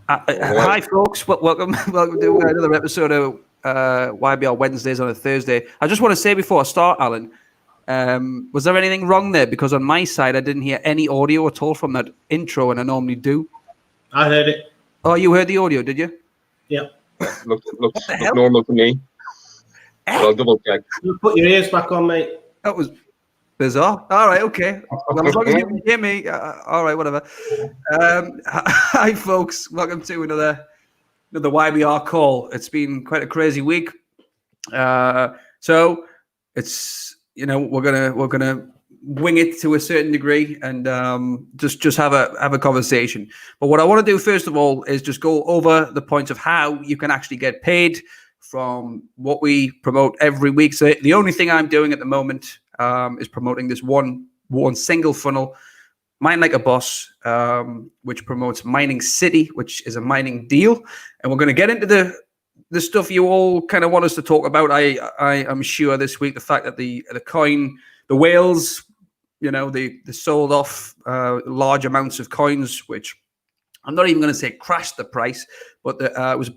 Hi, folks. Welcome to another episode of YBR Wednesdays on a Thursday. I just want to say before I start, Alan, was there anything wrong there? Because on my side, I didn't hear any audio at all from that intro, and I normally do. I heard it. Oh, you heard the audio, did you? Yeah. Looks normal to me. I'll double check. You put your ears back on, mate. That was bizarre. All right, okay. Well, as long as you can hear me, all right, whatever. Hi, folks. Welcome to another YBR call. It's been quite a crazy week. So it's we're gonna wing it to a certain degree and just have a conversation. But what I want to do first of all is just go over the points of how you can actually get paid from what we promote every week. So the only thing I'm doing at the moment is promoting this one single funnel, Mine Like a Boss, which promotes Mining City, which is a mining deal. And we're going to get into the stuff you all kind of want us to talk about. I am sure this week, the fact that the coin, the whales, they sold off large amounts of coins, which I'm not even going to say crashed the price, but it was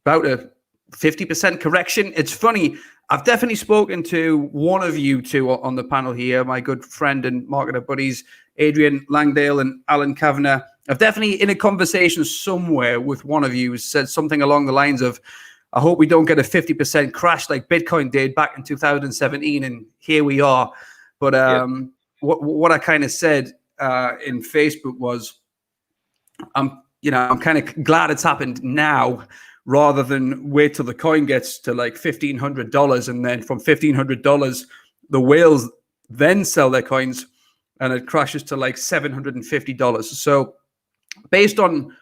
about a 50% correction. It's funny. I've definitely spoken to one of you two on the panel here, my good friend and marketer buddies, Adrian Langdale and Alan Kavanagh. I've definitely, in a conversation somewhere with one of you, said something along the lines of, I hope we don't get a 50% crash like Bitcoin did back in 2017, and here we are. But what I kind of said in Facebook was, I'm kind of glad it's happened now, rather than wait till the coin gets to like $1,500, and then from $1,500, the whales then sell their coins and it crashes to like $750. So based on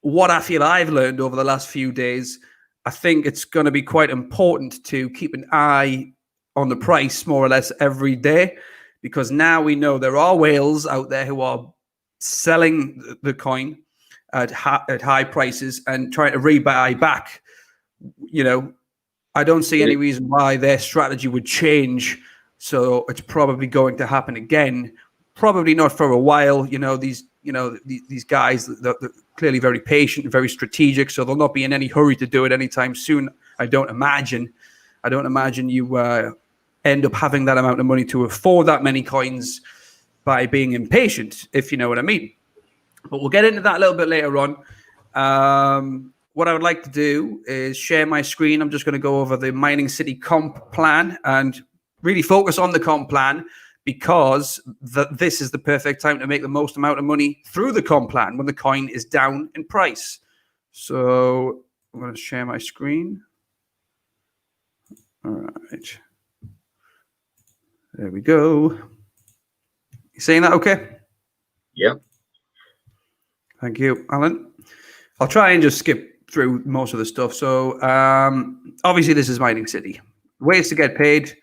what I feel I've learned over the last few days, I think it's going to be quite important to keep an eye on the price more or less every day, because now we know there are whales out there who are selling the coin at high prices and trying to rebuy back. I don't see any reason why their strategy would change. So it's probably going to happen again. Probably not for a while. These guys, they're clearly very patient and very strategic. So they'll not be in any hurry to do it anytime soon. I don't imagine you end up having that amount of money to afford that many coins by being impatient, if you know what I mean. But we'll get into that a little bit later on. What I would like to do is share my screen. I'm just going to go over the Mining City comp plan and really focus on the comp plan, because this is the perfect time to make the most amount of money through the comp plan when the coin is down in price. So I'm going to share my screen. All right. There we go. You saying that okay? Yep. Thank you, Alan. I'll try and just skip through most of the stuff. So obviously this is Mining City. Ways to get paid.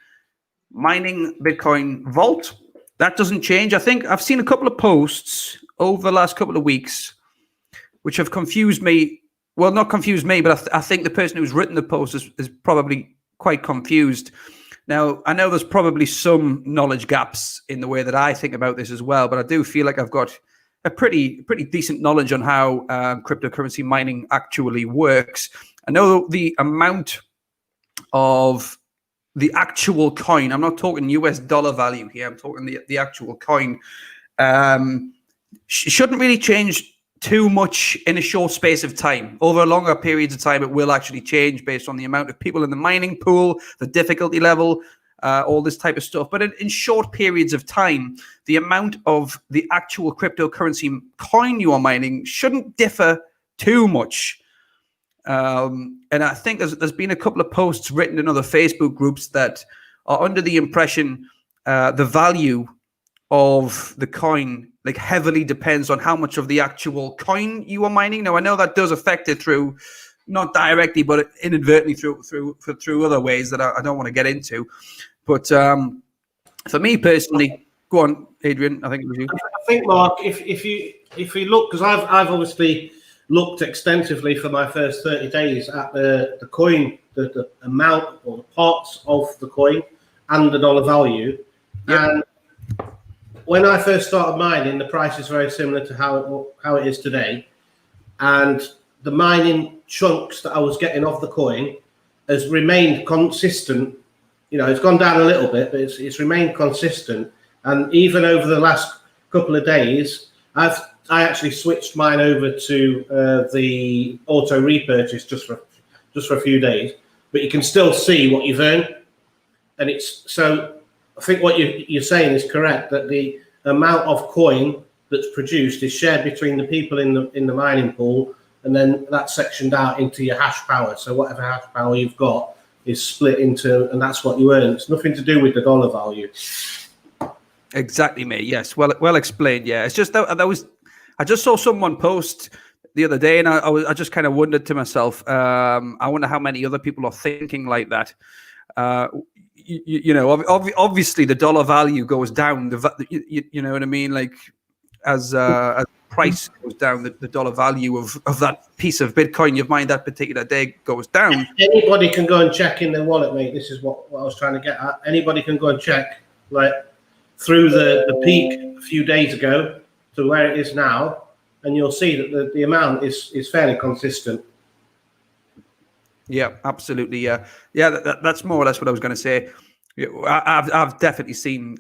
Mining Bitcoin Vault. That doesn't change. I think I've seen a couple of posts over the last couple of weeks which have confused me. Well, not confused me, but I think the person who's written the post is probably quite confused. Now, I know there's probably some knowledge gaps in the way that I think about this as well, but I do feel like I've got a pretty decent knowledge on how cryptocurrency mining actually works. I know the amount of the actual coin. I'm not talking US dollar value here. I'm talking the actual coin. Shouldn't really change too much in a short space of time. Over longer periods of time, it will actually change based on the amount of people in the mining pool, the difficulty level, all this type of stuff. But in short periods of time, the amount of the actual cryptocurrency coin you are mining shouldn't differ too much. And I think there's been a couple of posts written in other Facebook groups that are under the impression the value of the coin like heavily depends on how much of the actual coin you are mining. Now, I know that does affect it through, not directly, but inadvertently through other ways that I don't want to get into. But for me personally, go on, Adrian. I think it was you. I think, Mark, if you look, because I've obviously looked extensively for my first 30 days at the coin, the amount or the parts of the coin and the dollar value. Yep. And when I first started mining, the price is very similar to how it is today. And the mining chunks that I was getting off the coin has remained consistent. You know, it's gone down a little bit, but it's remained consistent. And even over the last couple of days, I actually switched mine over to the auto repurchase just for a few days. But you can still see what you've earned, and it's so. I think what you're saying is correct, that the amount of coin that's produced is shared between the people in the mining pool, and then that's sectioned out into your hash power. So whatever hash power you've got is split into, and that's what you earn. It's nothing to do with the dollar value. Exactly, mate. Yes, well explained. Yeah, it's just that was. I just saw someone post the other day, and I just kind of wondered to myself. I wonder how many other people are thinking like that. You know, obviously the dollar value goes down. You know what I mean? Like as price goes down, the dollar value of that piece of Bitcoin you've mined that particular day goes down. Anybody can go and check in their wallet, mate. This is what I was trying to get at. Anybody can go and check, like through the peak a few days ago to where it is now, and you'll see that the amount is fairly consistent. Yeah, absolutely. Yeah, that's more or less what I was going to say. I've definitely seen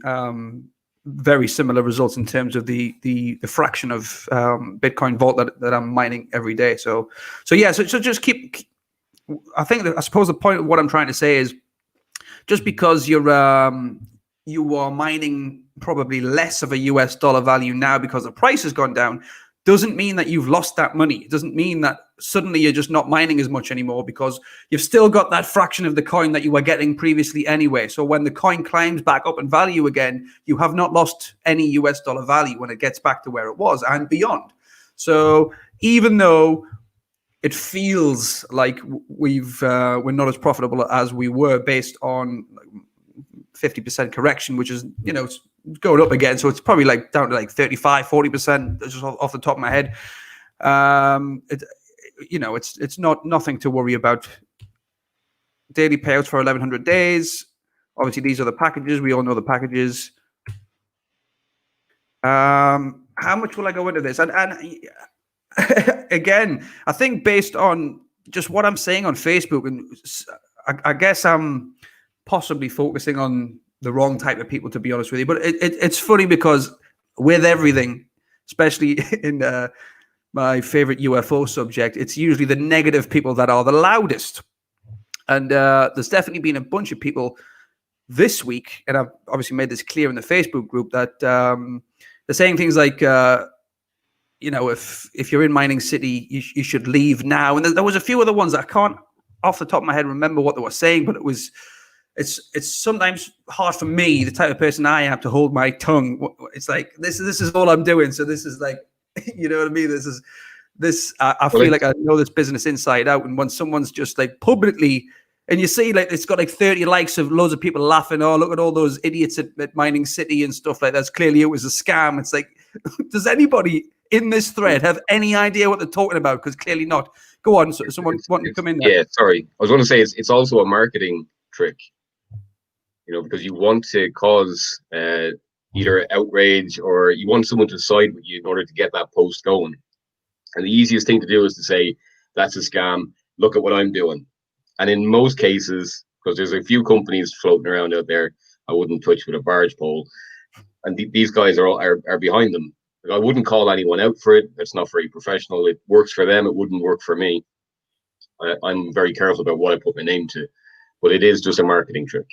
very similar results in terms of the fraction of Bitcoin Vault that I'm mining every day. So just keep. I suppose the point of what I'm trying to say is, just because you are mining probably less of a US dollar value now because the price has gone down, doesn't mean that you've lost that money. It doesn't mean that suddenly you're just not mining as much anymore, because you've still got that fraction of the coin that you were getting previously anyway. So when the coin climbs back up in value again, you have not lost any US dollar value when it gets back to where it was and beyond. So even though it feels like we're not as profitable as we were based on 50% correction, which is, you know, it's going up again. So it's probably like down to like 35, 40%, just off the top of my head. It's nothing to worry about. Daily payouts for 1,100 days. Obviously, these are the packages. We all know the packages. How much will I go into this? And again, I think based on just what I'm saying on Facebook, and I guess I'm possibly focusing on the wrong type of people, to be honest with you. But it's funny because with everything, especially in my favorite UFO subject, it's usually the negative people that are the loudest. And there's definitely been a bunch of people this week, and I've obviously made this clear in the Facebook group, that they're saying things like, if you're in Mining City, you should leave now. And there was a few other ones that I can't, off the top of my head, remember what they were saying, but it's sometimes hard for me, the type of person I am, to hold my tongue. It's like, this is all I'm doing. So this is like, you know what I mean? I feel like I know this business inside out. And when someone's just like publicly, and you see like it's got like 30 likes of loads of people laughing, oh, look at all those idiots at Mining City and stuff like that. Clearly it was a scam. It's like, does anybody in this thread have any idea what they're talking about? Because clearly not. Go on, so someone wanting to come in there. Yeah, sorry. I was going to say it's also a marketing trick, because you want to cause either outrage, or you want someone to side with you in order to get that post going. And the easiest thing to do is to say, that's a scam, look at what I'm doing. And in most cases, because there's a few companies floating around out there, I wouldn't touch with a barge pole. And these guys are behind them. I wouldn't call anyone out for it. It's not very professional. It works for them. It wouldn't work for me. I'm very careful about what I put my name to, but it is just a marketing trick.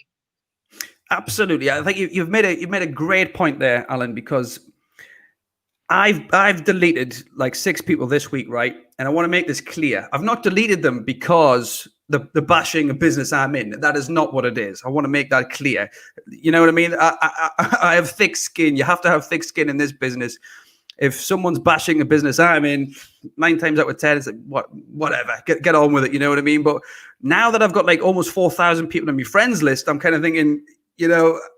Absolutely. I think you've made a great point there, Alan, because I've deleted like 6 people this week, right? And I want to make this clear. I've not deleted them because the bashing of business I'm in. That is not what it is. I want to make that clear. You know what I mean? I have thick skin. You have to have thick skin in this business. If someone's bashing a business I'm in, 9 times out of 10, it's like, whatever, get on with it. You know what I mean? But now that I've got like almost 4,000 people on my friends list, I'm kind of thinking,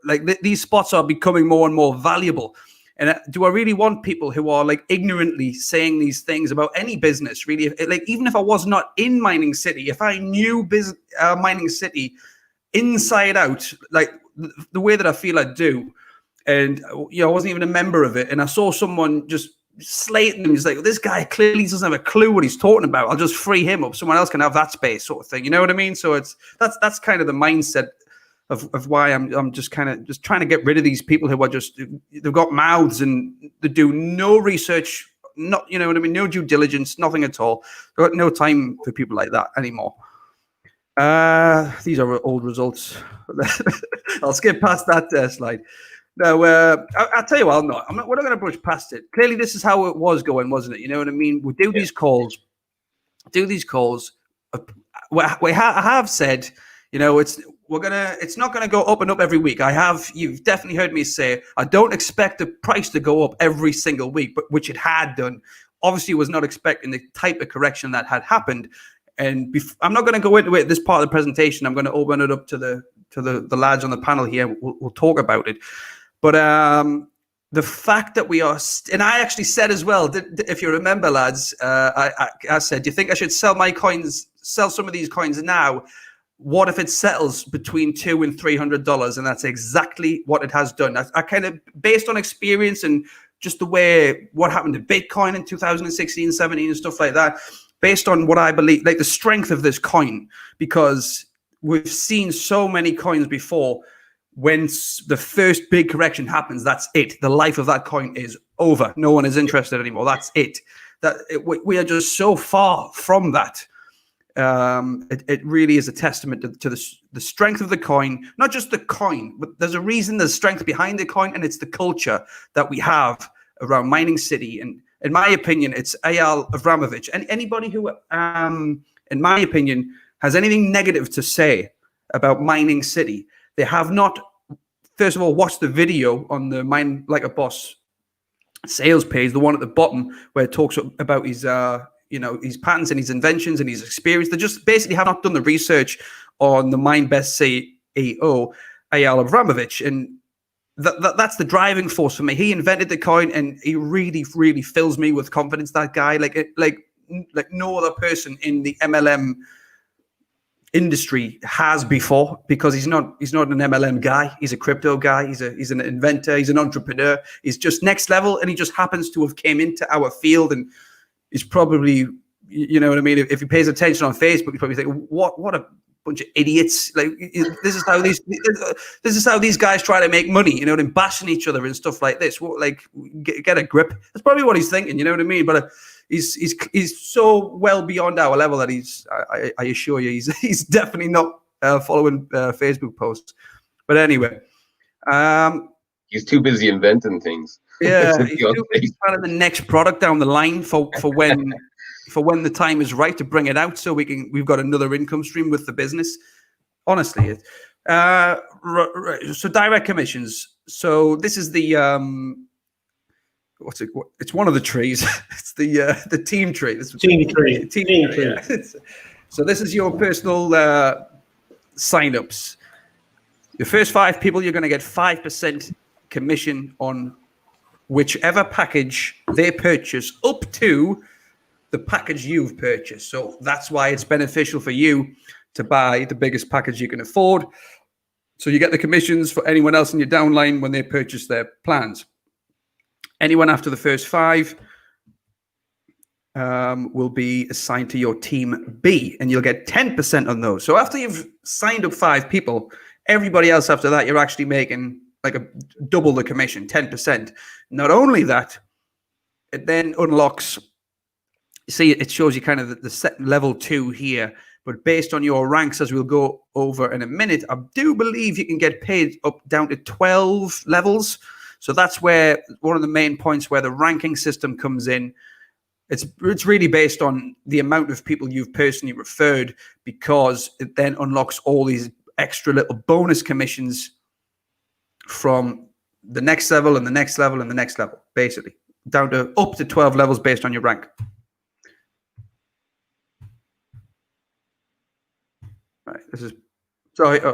like these spots are becoming more and more valuable. And do I really want people who are like ignorantly saying these things about any business? Really, like even if I was not in Mining City, if I knew Mining City inside out, like the way that I feel I do, and I wasn't even a member of it, and I saw someone just slating him. He's like, this guy clearly doesn't have a clue what he's talking about. I'll just free him up. Someone else can have that space, sort of thing. You know what I mean? So that's kind of the mindset of why I'm just kind of just trying to get rid of these people who are just, they've got mouths and they do no research, not, you know what I mean, no due diligence, nothing at all. They've got no time for people like that anymore. These are old results. I'll skip past that slide. No, I'll tell you what, we're not going to brush past it. Clearly, this is how it was going, wasn't it? You know what I mean? We do these calls. I have said, you know, it's not going to go up and up every week. You've definitely heard me say, I don't expect the price to go up every single week, but which it had done. Obviously, was not expecting the type of correction that had happened. And I'm not going to go into it this part of the presentation. I'm going to open it up to the lads on the panel here. We'll talk about it. But the fact that we are, and I actually said as well, if you remember, lads, I said, do you think I should sell some of these coins now? What if it settles between $200 and $300? And that's exactly what it has done. I kind of, based on experience and just the way what happened to Bitcoin in 2016, 17 and stuff like that, based on what I believe, like the strength of this coin, because we've seen so many coins before. When the first big correction happens, that's it. The life of that coin is over. No one is interested anymore. That's it. We are just so far from that. It really is a testament to the strength of the coin, not just the coin, but there's a reason there's strength behind the coin, and it's the culture that we have around Mining City. And in my opinion, it's Eyal Avramovich. And anybody who, in my opinion, has anything negative to say about Mining City, they have not, first of all, watched the video on the Mine Like a Boss sales page, the one at the bottom where it talks about his, his patents and his inventions and his experience. They just basically have not done the research on the Mine Best CEO, Eyal Avramovich. And that's the driving force for me. He invented the coin, and he really, really fills me with confidence. That guy, like no other person in the MLM industry has before, because he's not an MLM guy. He's a crypto guy. He's an inventor. He's an entrepreneur. He's just next level, and he just happens to have came into our field, and he's probably, you know what I mean. If he pays attention on Facebook, he's probably thinking, what a bunch of idiots! Like this is how these guys try to make money. You know, and bashing each other and stuff like this. Like get a grip. That's probably what he's thinking. You know what I mean? But he's so well beyond our level that I assure you, he's definitely not following Facebook posts. But anyway, he's too busy inventing things. Yeah, he's too busy planning the next product down the line for when the time is right to bring it out, so we've got another income stream with the business. Honestly, so direct commissions. So this is the what's it? It's one of the trees. It's the team tree. Team tree. Yeah. So this is your personal signups. The first 5 people, you're going to get 5% commission on whichever package they purchase, up to the package you've purchased. So that's why it's beneficial for you to buy the biggest package you can afford. So you get the commissions for anyone else in your downline when they purchase their plans. Anyone after the first 5 will be assigned to your team B, and you'll get 10% on those. So after you've signed up 5 people, everybody else after that, you're actually making like double the commission, 10%. Not only that, it then unlocks, see, it shows you kind of the set level 2 here, but based on your ranks, as we'll go over in a minute, I do believe you can get paid up down to 12 levels. So that's where one of the main points where the ranking system comes in. It's really based on the amount of people you've personally referred, because it then unlocks all these extra little bonus commissions from the next level and the next level and the next level, basically down to up to 12 levels based on your rank. Right,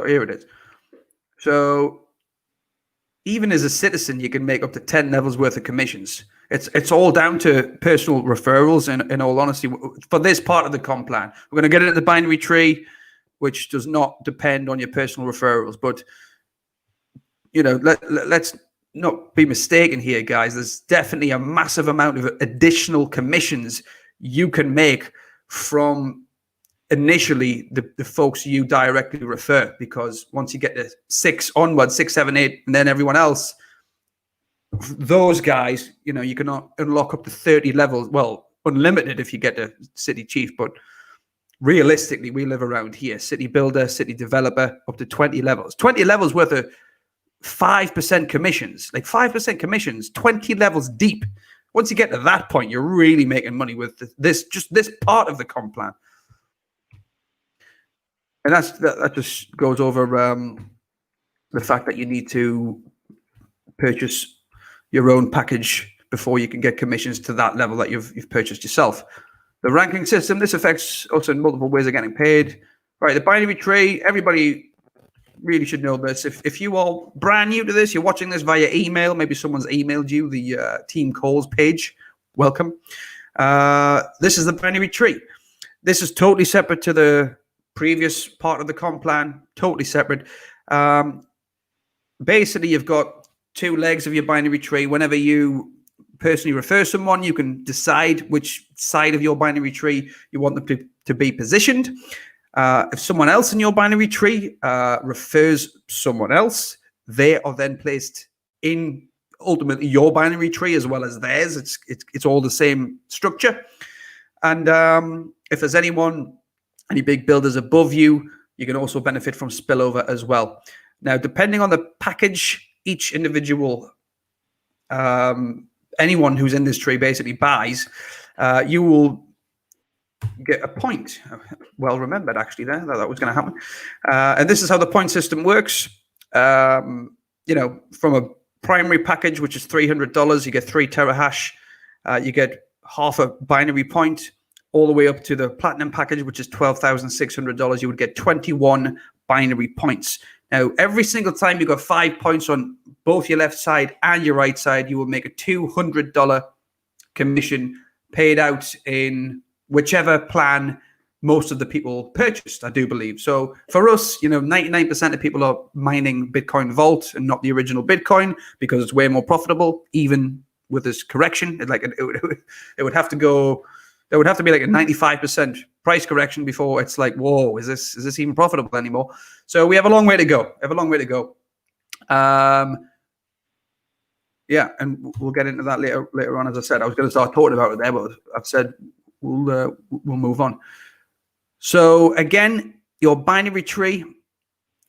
here it is. So even as a citizen, you can make up to 10 levels worth of commissions. It's all down to personal referrals, in all honesty, for this part of the comp plan. We're going to get into the binary tree, which does not depend on your personal referrals. But, you know, let's not be mistaken here, guys. There's definitely a massive amount of additional commissions you can make from initially the folks you directly refer, because once you get to 6 onward, 6, 7, 8, and then everyone else, those guys, you know, you can unlock up to 30 levels. Well, unlimited if you get to City Chief, but realistically, we live around here. City Builder, City Developer, up to 20 levels. 20 levels worth of 5% commissions, like 5% commissions, 20 levels deep. Once you get to that point, you're really making money with this part of the comp plan. And that just goes over the fact that you need to purchase your own package before you can get commissions to that level that you've purchased yourself. The ranking system, this affects us in multiple ways of getting paid. Right, the binary tree, everybody really should know this. If you are brand new to this, you're watching this via email, maybe someone's emailed you the team calls page, welcome. This is the binary tree. This is totally separate to the previous part of the comp plan, totally separate. Basically, you've got 2 legs of your binary tree. Whenever you personally refer someone, you can decide which side of your binary tree you want them to be positioned. If someone else in your binary tree refers someone else, they are then placed in ultimately your binary tree as well as theirs. It's all the same structure. And if there's any big builders above you, you can also benefit from spillover as well. Now, depending on the package each individual, anyone who's in this tree basically buys, you will get a point. Well remembered, actually, there that was going to happen. And this is how the point system works. You know, from a primary package, which is $300, you get 3 terahash. You get half a binary point, all the way up to the platinum package, which is $12,600. You would get 21 binary points. Now, every single time you got 5 points on both your left side and your right side, you will make a $200 commission paid out in whichever plan most of the people purchased, I do believe. So for us, you know, 99% of people are mining Bitcoin Vault and not the original Bitcoin because it's way more profitable, even with this correction. It would have to go, there would have to be like a 95% price correction before it's like, whoa, is this even profitable anymore? So we have a long way to go. Yeah, and we'll get into that later on. As I said, I was going to start talking about it there, but I've said we'll move on. So again, your binary tree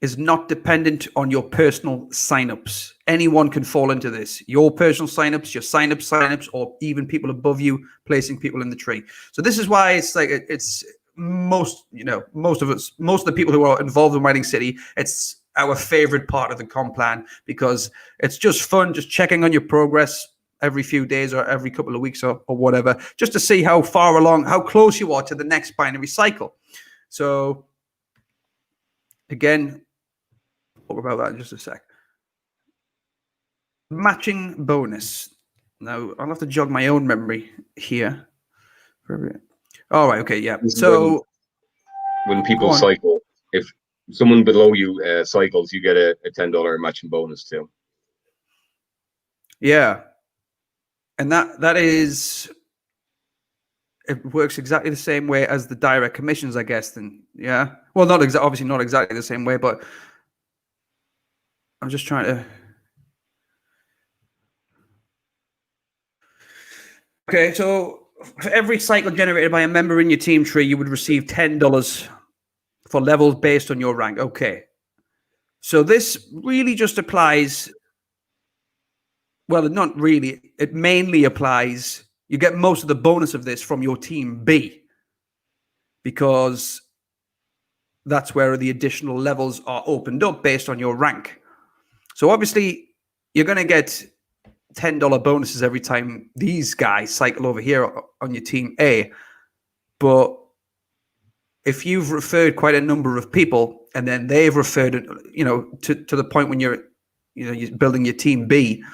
is not dependent on your personal signups. Anyone can fall into this. Your personal signups, your signups, or even people above you placing people in the tree. So this is why it's like it's most of the people who are involved in Mining City, it's our favorite part of the comp plan because it's just fun, just checking on your progress every few days or every couple of weeks or whatever, just to see how far along, how close you are to the next binary cycle. So again, talk about that in just a sec. Matching bonus. Now I'll have to jog my own memory here. All right, okay, yeah. So when people cycle, if someone below you cycles, you get a $10 matching bonus too. Yeah. And that is, it works exactly the same way as the direct commissions, I guess. Then, yeah. Well, obviously not exactly the same way, but I'm just trying to. Okay, so for every cycle generated by a member in your team tree, you would receive $10 for levels based on your rank. Okay. So this really just applies. Well, not really. It mainly applies. You get most of the bonus of this from your team B because that's where the additional levels are opened up based on your rank. So obviously, you're going to get $10 bonuses every time these guys cycle over here on your team A. But if you've referred quite a number of people and then they've referred, to the point when you're building your team B,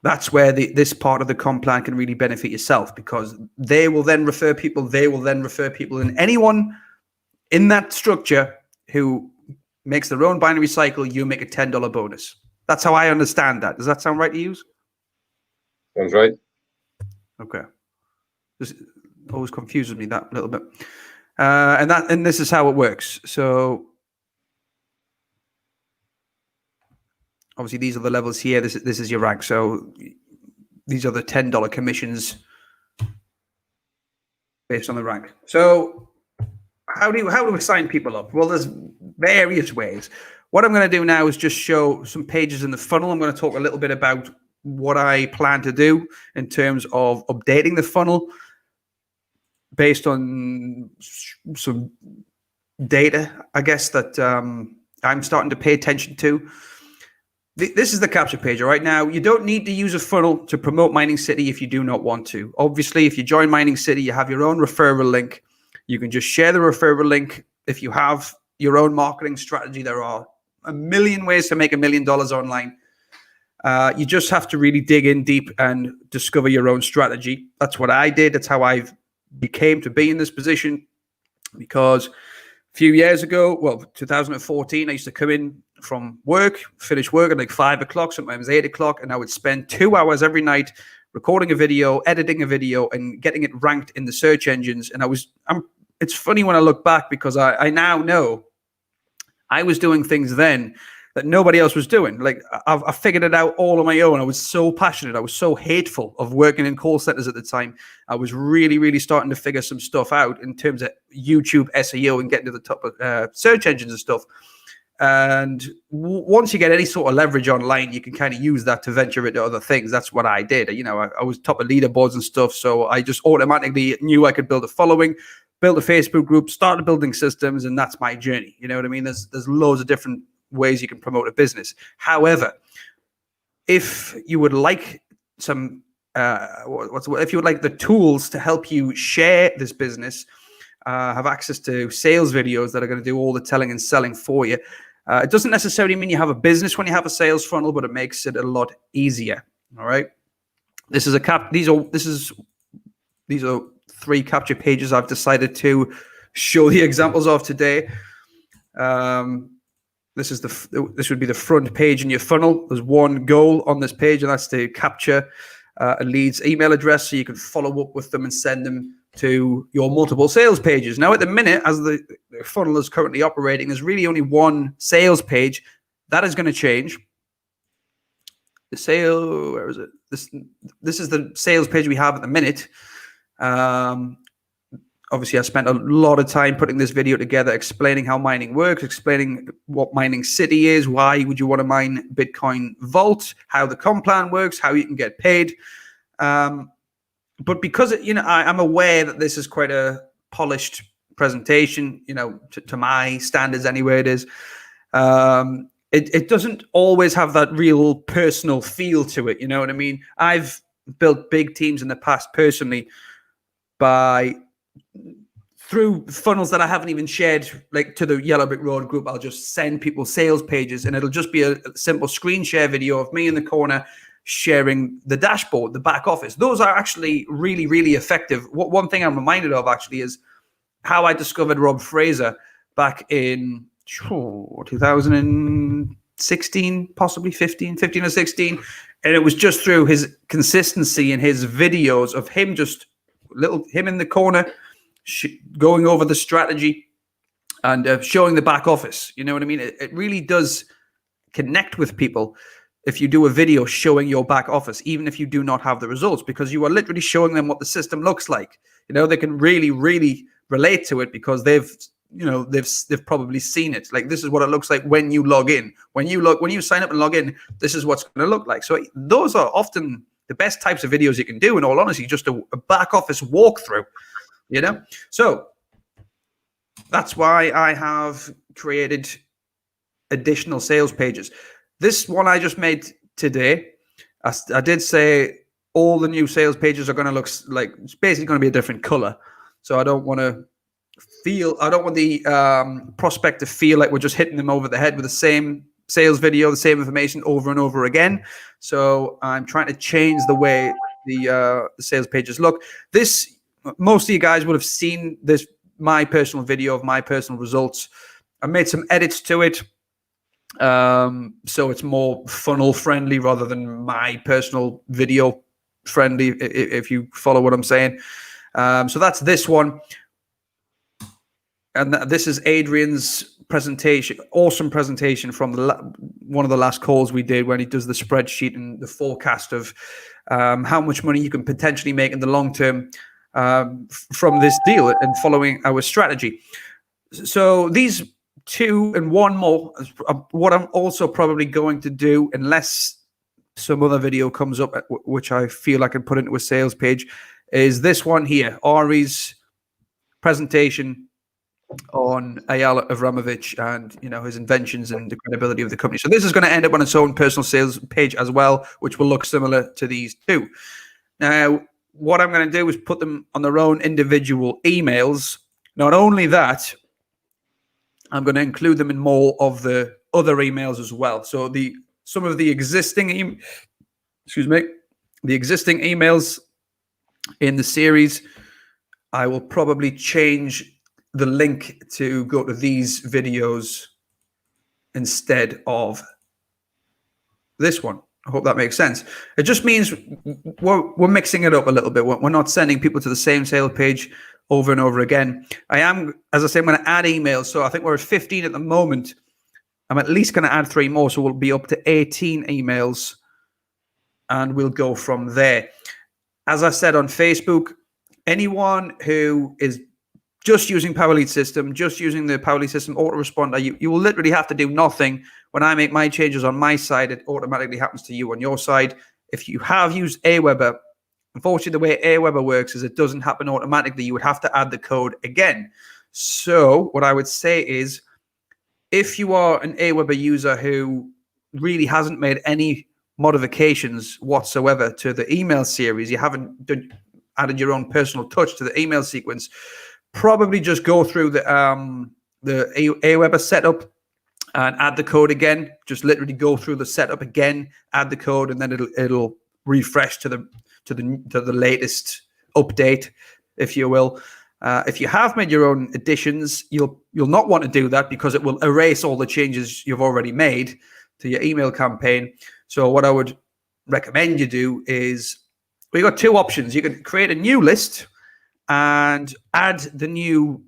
that's where this part of the comp plan can really benefit yourself because they will then refer people, and anyone in that structure who makes their own binary cycle, you make a $10 bonus. That's how I understand that. Does that sound right to you? Sounds right. Okay. This always confuses me that little bit. And this is how it works. So obviously these are the levels here. This is your rank. So these are the $10 commissions based on the rank. So how do we sign people up? Well, there's various ways. What I'm going to do now is just show some pages in the funnel. I'm going to talk a little bit about what I plan to do in terms of updating the funnel based on some data, I guess, that I'm starting to pay attention to. This is the capture page. Right now, you don't need to use a funnel to promote Mining City if you do not want to. Obviously, if you join Mining City, you have your own referral link. You can just share the referral link. If you have your own marketing strategy, there are a million ways to make $1 million online. You just have to really dig in deep and discover your own strategy. That's what I did. That's how I became to be in this position. Because a few years ago, well, 2014, I used to come in from work, finish work at like 5 o'clock, sometimes 8 o'clock, and I would spend 2 hours every night recording a video, editing a video, and getting it ranked in the search engines. And it's funny when I look back, because I now know I was doing things then that nobody else was doing. Like I figured it out all on my own. I was so passionate. I was so hateful of working in call centers at the time. I was really, really starting to figure some stuff out in terms of YouTube SEO and getting to the top of search engines and stuff. And once you get any sort of leverage online, you can kind of use that to venture into other things. That's what I did. You know, I was top of leaderboards and stuff. So I just automatically knew I could build a following, build a Facebook group, started building systems, and that's my journey. You know what I mean? There's loads of different ways you can promote a business. However, if you would like some, if you would like the tools to help you share this business, have access to sales videos that are going to do all the telling and selling for you. It doesn't necessarily mean you have a business when you have a sales funnel, but it makes it a lot easier. All right. This is these are 3 capture pages I've decided to show the examples of today. This would be the front page in your funnel. There's one goal on this page, and that's to capture a lead's email address so you can follow up with them and send them to your multiple sales pages. Now, at the minute, as the funnel is currently operating, there's really only one sales page. That is going to change. Where is it? This is the sales page we have at the minute. Obviously, I spent a lot of time putting this video together, explaining how mining works, explaining what Mining City is, why would you want to mine Bitcoin Vault, how the comp plan works, how you can get paid. But because I'm aware that this is quite a polished presentation, to my standards anyway, it is. It doesn't always have that real personal feel to it. You know what I mean? I've built big teams in the past personally through funnels that I haven't even shared, like to the Yellow Brick Road group. I'll just send people sales pages, and it'll just be a simple screen share video of me in the corner sharing the dashboard, the back office. Those are actually really, really effective. One thing I'm reminded of actually is how I discovered Rob Fraser back in 2016, possibly 15 or 16. And it was just through his consistency in his videos of him him in the corner, going over the strategy and showing the back office. You know what I mean? It really does connect with people if you do a video showing your back office, even if you do not have the results, because you are literally showing them what the system looks like. They can really, really relate to it because they've probably seen it. Like, this is what it looks like when you log in. When you sign up and log in, this is what's going to look like. So those are often the best types of videos you can do, in all honesty, just a back office walkthrough, So that's why I have created additional sales pages. This one I just made today, I did say all the new sales pages are going to look like, it's basically going to be a different color. So I don't want the prospect to feel like we're just hitting them over the head with the same sales video, the same information over and over again. So I'm trying to change the way the sales pages look. Most of you guys would have seen this, my personal video of my personal results. I made some edits to it. So it's more funnel friendly rather than my personal video friendly, if you follow what I'm saying. So that's this one. And this is Adrian's presentation, awesome presentation from one of the last calls we did, when he does the spreadsheet and the forecast of how much money you can potentially make in the long term from this deal and following our strategy. So these two and one more, what I'm also probably going to do, unless some other video comes up, which I feel I can put into a sales page, is this one here, Ari's presentation on Eyal Avramovich and, you know, his inventions and the credibility of the company. So this is going to end up on its own personal sales page as well, which will look similar to these two. Now, what I'm going to do is put them on their own individual emails. Not only that, I'm going to include them in more of the other emails as well. So some of the existing the existing emails in the series, I will probably change the link to go to these videos instead of this one. I hope that makes sense. It just means we're mixing it up a little bit. We're not sending people to the same sales page over and over again. I am, as I say, I'm going to add emails. So I think we're at 15 at the moment. I'm at least going to add 3 more. So we'll be up to 18 emails and we'll go from there. As I said on Facebook, anyone who is just using PowerLead system, just using the PowerLead system autoresponder, you will literally have to do nothing. When I make my changes on my side, it automatically happens to you on your side. If you have used Aweber, unfortunately, the way Aweber works is it doesn't happen automatically. You would have to add the code again. So what I would say is, if you are an Aweber user who really hasn't made any modifications whatsoever to the email series, you haven't added your own personal touch to the email sequence, probably just go through the Aweber setup and add the code again. Just literally go through the setup again, add the code, and then it'll refresh to the latest update, if you will. If you have made your own additions, you'll not want to do that because it will erase all the changes you've already made to your email campaign. So what I would recommend you do is, we got 2 options. You can create a new list and add the new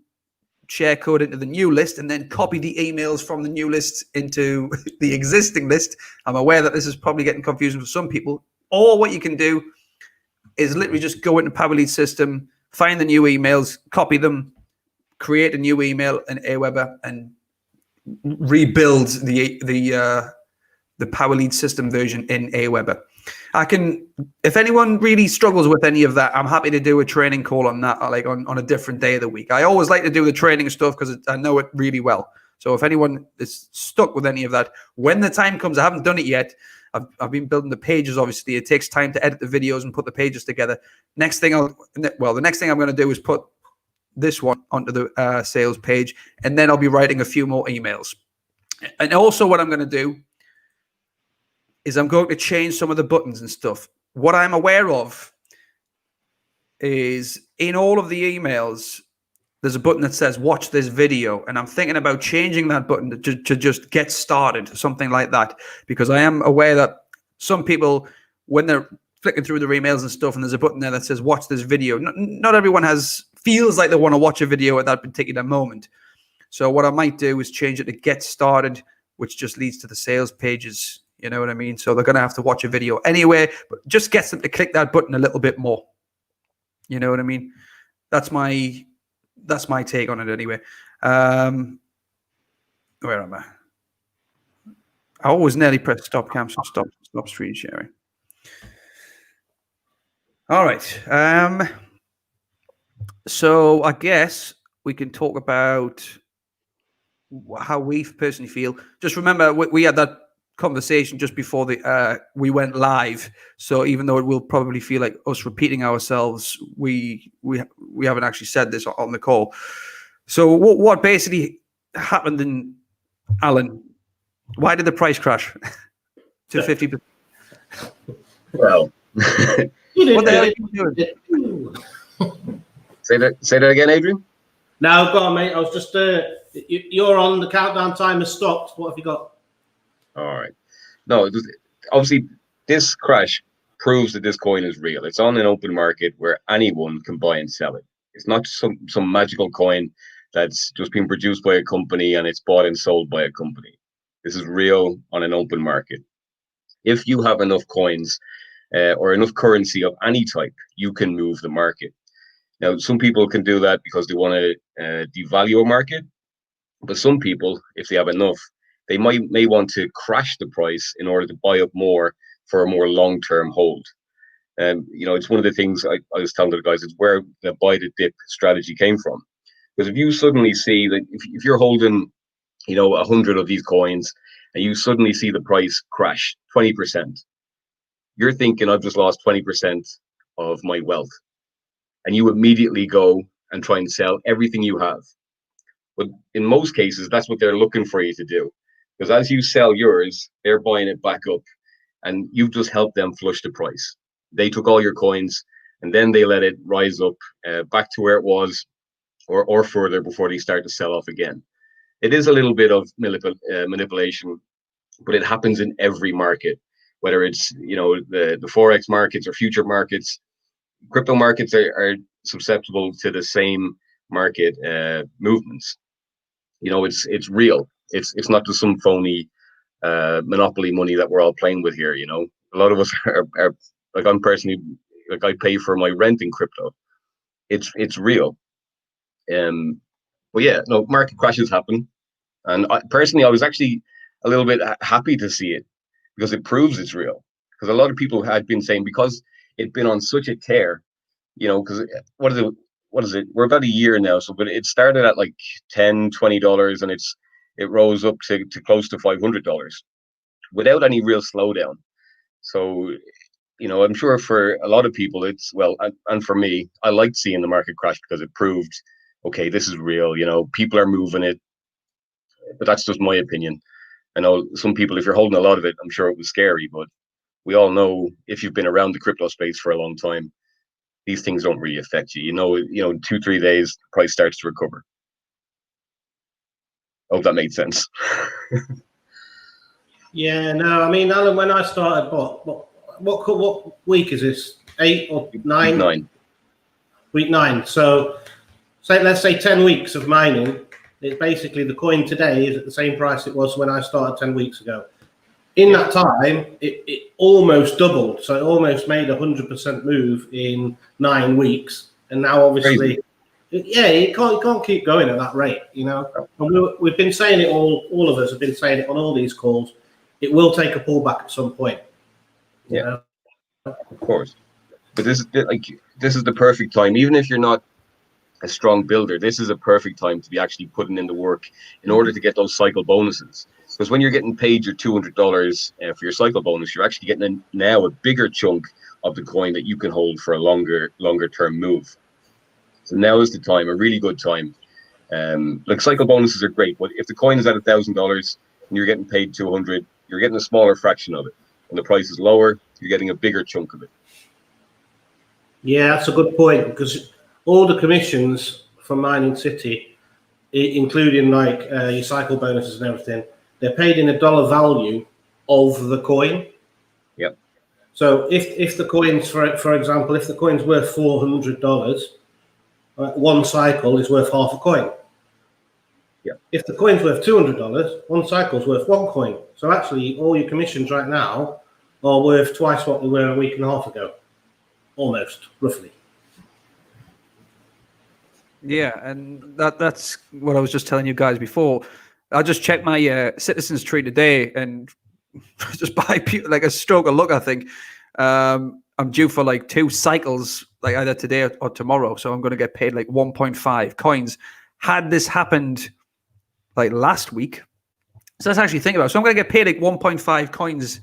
share code into the new list, and then copy the emails from the new list into the existing list. I'm aware that this is probably getting confusing for some people. Or what you can do is literally just go into PowerLead system, find the new emails, copy them, create a new email in Aweber, and rebuild the PowerLead system version in Aweber. If anyone really struggles with any of that, I'm happy to do a training call on that, like on a different day of the week. I always like to do the training stuff because I know it really well. So if anyone is stuck with any of that, when the time comes, I haven't done it yet. I've been building the pages. Obviously, it takes time to edit the videos and put the pages together. The next thing I'm going to do is put this one onto the sales page, and then I'll be writing a few more emails. And also, what I'm going to do is I'm going to change some of the buttons and stuff. What I'm aware of is in all of the emails, there's a button that says watch this video. And I'm thinking about changing that button to just get started, something like that. Because I am aware that some people, when they're flicking through their emails and stuff, and there's a button there that says watch this video, not everyone feels like they want to watch a video at that particular moment. So what I might do is change it to get started, which just leads to the sales pages. You know what I mean? So they're going to have to watch a video anyway, but just gets them to click that button a little bit more. You know what I mean? That's my take on it anyway. Where am I? I always nearly press stop cancel, stop screen sharing. All right. So I guess we can talk about how we personally feel. Just remember, we had that conversation just before we went live. So even though it will probably feel like us repeating ourselves, we haven't actually said this on the call. So what basically happened in Alan? Why did the price crash to 50%? Well, what the hell are you doing? Say that again, Adrian. No, go on, mate. I was just you're on, the countdown timer stopped. What have you got? All right. No, obviously, this crash proves that this coin is real. It's on an open market where anyone can buy and sell it. It's not some magical coin that's just been produced by a company and it's bought and sold by a company. This is real on an open market. If you have enough coins or enough currency of any type, you can move the market. Now, some people can do that because they want to devalue a market, but some people, if they have enough, they may want to crash the price in order to buy up more for a more long-term hold. And it's one of the things I was telling the guys, it's where the buy the dip strategy came from. Because if you suddenly see that if you're holding, 100 of these coins and you suddenly see the price crash 20%, you're thinking, I've just lost 20% of my wealth. And you immediately go and try and sell everything you have. But in most cases, that's what they're looking for you to do. Because as you sell yours, they're buying it back up. And you've just helped them flush the price. They took all your coins and then they let it rise up back to where it was or further before they start to sell off again. It is a little bit of manipulation, but it happens in every market, whether it's, the Forex markets or future markets. Crypto markets are susceptible to the same market movements. It's real. It's not just some phony monopoly money that we're all playing with here. A lot of us are like, I'm personally, like, I pay for my rent in crypto. It's real. But yeah, no, market crashes happen, and personally, I was actually a little bit happy to see it because it proves it's real. Because a lot of people had been saying, because it'd been on such a tear, because what is it? We're about a year now, but it started at like $10-20, and it rose up to close to $500 without any real slowdown. So, I'm sure for a lot of people, and for me, I liked seeing the market crash because it proved, okay, this is real. People are moving it, but that's just my opinion. I know some people, if you're holding a lot of it, I'm sure it was scary, but we all know if you've been around the crypto space for a long time, these things don't really affect you. 2-3 days, the price starts to recover. Hope that made sense. Yeah, no, I mean, Alan, when I started, what week is this? 8 or 9? Week 9. Week 9. So, let's say 10 weeks of mining. It's basically the coin today is at the same price it was when I started 10 weeks ago. In that time, it almost doubled. So it almost made 100% move in 9 weeks. And now, obviously, it can't keep going at that rate, And we've been saying it all of us have been saying it on all these calls. It will take a pullback at some point. Yeah, of course. But this is the perfect time. Even if you're not a strong builder, this is a perfect time to be actually putting in the work in order to get those cycle bonuses. Because when you're getting paid your $200 for your cycle bonus, you're actually getting now a bigger chunk of the coin that you can hold for a longer term move. So now is the time, a really good time. Like, cycle bonuses are great, but if the coin is at $1,000 and you're getting paid 200, you're getting a smaller fraction of it. When the price is lower, you're getting a bigger chunk of it. Yeah, that's a good point, because all the commissions from Mining City, including like your cycle bonuses and everything, they're paid in a dollar value of the coin. Yep. So if the coin's, for example, if the coin's worth $400, one cycle is worth half a coin. Yeah. If the coin's worth $200, one cycle's worth one coin. So actually, all your commissions right now are worth twice what they were a week and a half ago, almost, roughly. Yeah, and that's what I was just telling you guys before. I just checked my Citizens Tree today, and just by like a stroke of luck, I think I'm due for like 2 cycles, like either today or tomorrow. So I'm going to get paid like 1.5 coins. Had this happened like last week, so let's actually think about it. So I'm going to get paid like 1.5 coins,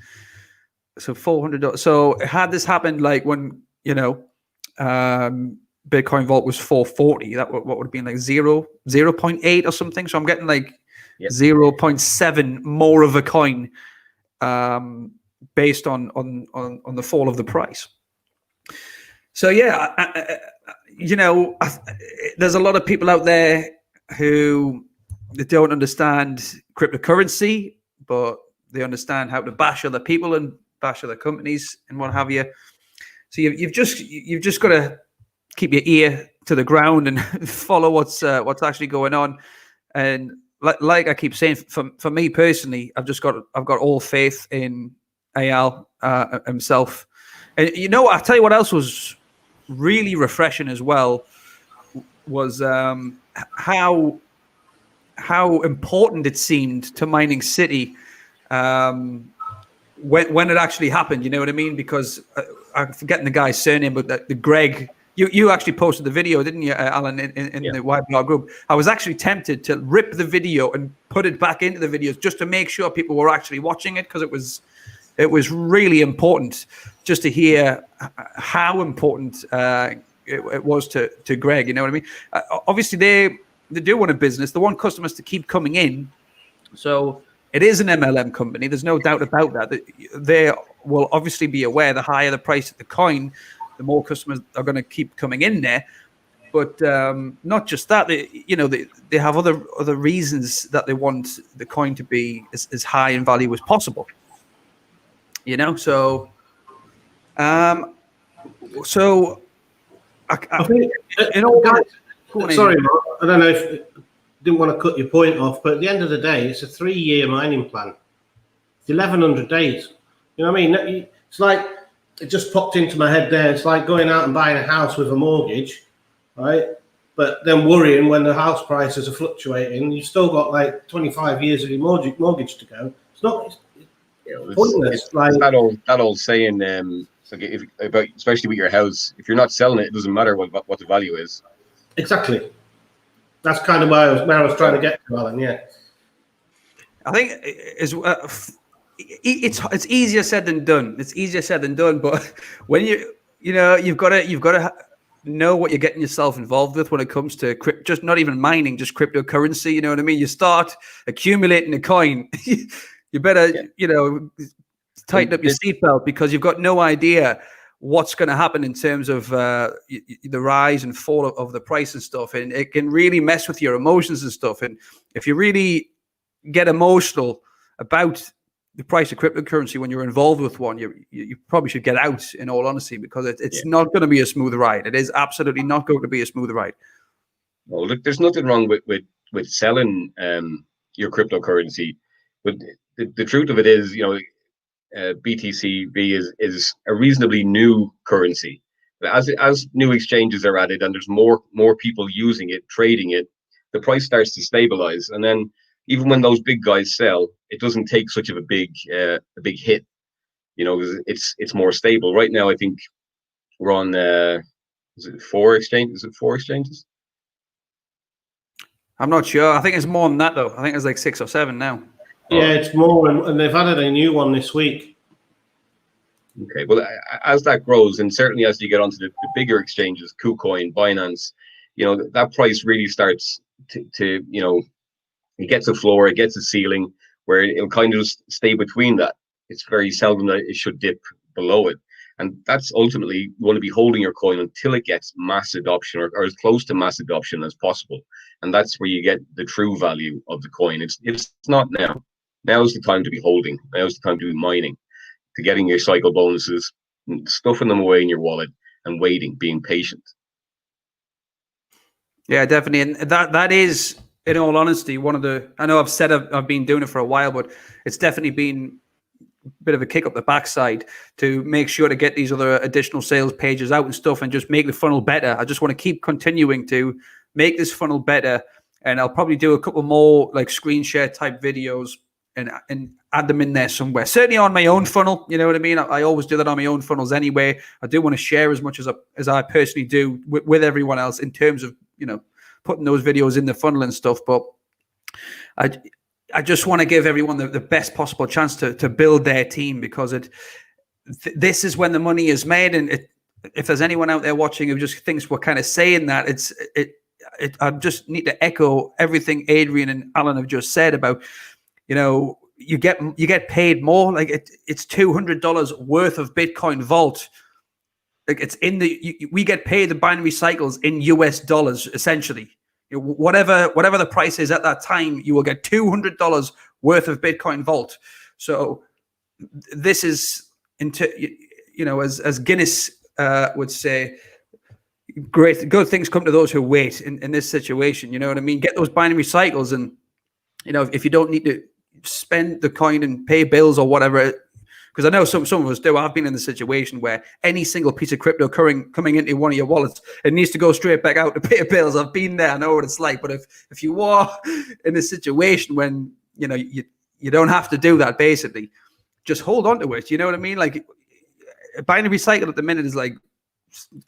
so $400. So had this happened like when Bitcoin Vault was 440, that what would have been like 0.8 or something. So I'm getting like 0.7 more of a coin based on the fall of the price. So yeah, there's a lot of people out there who don't understand cryptocurrency, but They understand how to bash other people and bash other companies and what have you. So you've just got to keep your ear to the ground and follow what's actually going on. And like I keep saying, for me personally, I've got all faith in Al himself. And I tell you what else was really refreshing as well was how important it seemed to Mining City when it actually happened. You know what I mean? Because I'm forgetting the guy's surname, but the Greg. You actually posted the video, didn't you, Alan, in the White Blog group? I was actually tempted to rip the video and put it back into the videos just to make sure people were actually watching it, because it was really important just to hear how important it was to Greg. You know what I mean? Obviously, they do want a business. They want customers to keep coming in. So it is an MLM company. There's no doubt about that. They will obviously be aware the higher the price of the coin, the more customers are going to keep coming in there. But not just that, they have other reasons that they want the coin to be as high in value as possible. So I think, sorry, Mark, I don't know if didn't want to cut your point off, but at the end of the day, it's a 3-year mining plan. It's 1,100 days. You know what I mean? It's like, it just popped into my head there. It's like going out and buying a house with a mortgage, right? But then worrying when the house prices are fluctuating. You've still got like 25 years of your mortgage to go. It's not pointless. It's that old saying, about, especially with your house, if you're not selling it, it doesn't matter what the value is. Exactly. That's kind of where I was trying to get to, Alan. Yeah. I think it's easier said than done. It's easier said than done. But when you've got to know what you're getting yourself involved with when it comes to just not even mining, just cryptocurrency. You know what I mean? You start accumulating a coin. You better, tighten up your seatbelt, because you've got no idea what's going to happen in terms of the rise and fall of the price and stuff. And it can really mess with your emotions and stuff. And if you really get emotional about the price of cryptocurrency when you're involved with one, you probably should get out, in all honesty, because it's not going to be a smooth ride. It is absolutely not going to be a smooth ride. Well, look, there's nothing wrong with selling your cryptocurrency, but the truth of it is, BTCB is a reasonably new currency. As new exchanges are added and there's more people using it, trading it, the price starts to stabilize. And then even when those big guys sell, it doesn't take such of a big hit. It's more stable. Right now, I think we're on is it 4 exchanges? Is it 4 exchanges? I'm not sure. I think it's more than that, though. I think it's like 6 or 7 now. Yeah, it's more, and they've added a new one this week. Okay, well, as that grows, and certainly as you get onto the bigger exchanges, KuCoin, Binance, that price really starts to it gets a floor, it gets a ceiling, where it'll kind of just stay between that. It's very seldom that it should dip below it. And that's ultimately, you want to be holding your coin until it gets mass adoption or as close to mass adoption as possible. And that's where you get the true value of the coin. It's not now. Now is the time to be holding. Now is the time to be mining, to getting your cycle bonuses, stuffing them away in your wallet and waiting, being patient. Yeah, definitely. And that is, in all honesty, I know I've said I've been doing it for a while, but it's definitely been a bit of a kick up the backside to make sure to get these other additional sales pages out and stuff and just make the funnel better. I just want to keep continuing to make this funnel better. And I'll probably do a couple more like screen share type videos and add them in there somewhere. Certainly on my own funnel, you know what I mean? I always do that on my own funnels anyway. I do want to share as much as I personally do with everyone else in terms of, putting those videos in the funnel and stuff. But I just want to give everyone the best possible chance to build their team, because this is when the money is made. And if there's anyone out there watching who just thinks we're kind of saying that, I just need to echo everything Adrian and Alan have just said about, you get paid more. Like it's $200 worth of Bitcoin vault. Like it's we get paid the binary cycles in US dollars, essentially. Whatever the price is at that time, you will get $200 worth of Bitcoin vault. So this is, as Guinness would say, good things come to those who wait in this situation. You know what I mean? Get those binary cycles, and if you don't need to spend the coin and pay bills or whatever, because I know some of us do. I've been in the situation where any single piece of crypto coming into one of your wallets, it needs to go straight back out to pay bills. I've been there. I know what it's like. But if you are in a situation when you don't have to do that, basically, just hold on to it. You know what I mean? Like a binary cycle at the minute is like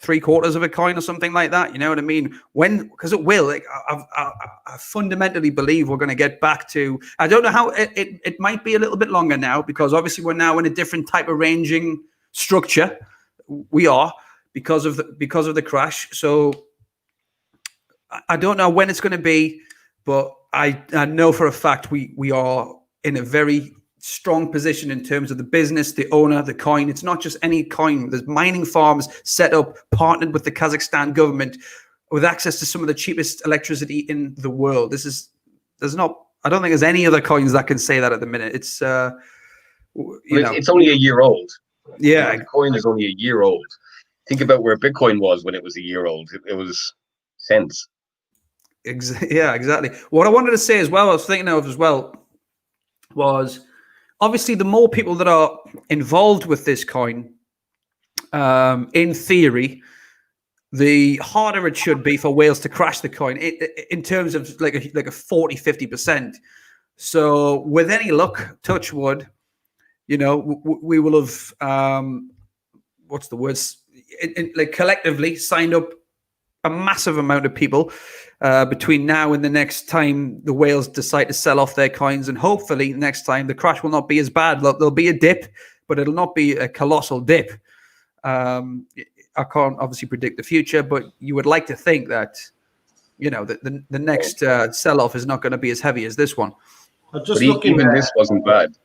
3/4 of a coin or something like that. You know what I mean? Because it will. Like I fundamentally believe we're going to get back to. I don't know how it might be a little bit longer now, because obviously we're now in a different type of ranging structure. We are because of the crash. So I don't know when it's going to be, but I know for a fact we are in a very strong position in terms of the business, the owner, the coin. It's not just any coin. There's mining farms set up, partnered with the Kazakhstan government, with access to some of the cheapest electricity in the world. I don't think there's any other coins that can say that at the minute. It's it's only a year old. Yeah, the coin is only a year old. Think about where Bitcoin was when it was a year old. It was cents. Yeah, exactly. What I wanted to say as well, I was thinking of as well, was obviously the more people that are involved with this coin, in theory, the harder it should be for whales to crash the coin in terms of like a 40-50%. So with any luck, touch wood, we will have what's the words? Like collectively signed up a massive amount of people between now and the next time the whales decide to sell off their coins, and hopefully next time the crash will not be as bad. There'll be a dip, but it'll not be a colossal dip. I can't obviously predict the future, but you would like to think that the next sell-off is not going to be as heavy as this one. Even this wasn't bad.